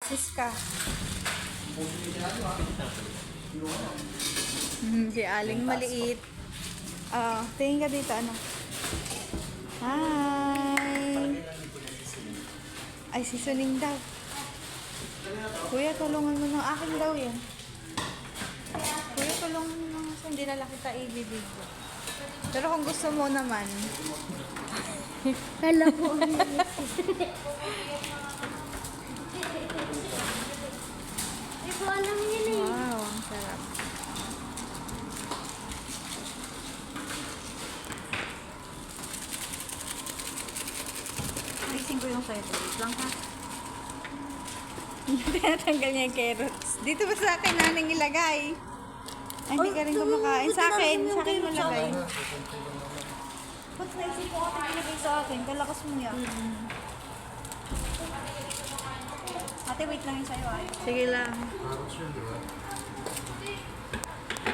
Iska. Si Aling maliit. Tingin ka dito, ano? Hi! Ay, si Suning daw. Kuya, tulungan mo ng akin daw yan. Kuya, tulungan mo ng akin. Hindi na lang kita i-video. Pero kung gusto mo naman. Kala ko. Hindi ko alam yun eh. Wow, ang sarap. Ayusin ko yung sa'yo. Wait lang ha. Tinatanggal niya yung carrots. Dito ba sa akin naning ilagay? Ay, hindi ka rin kumakain. Sa akin. Sa akin mo lagay. Ba't naisip ko ako ilagay sa akin? Kalakas mo yan. Ate, wait lang yung sa'yo ay. Sige lang. Carrots yun, di ba?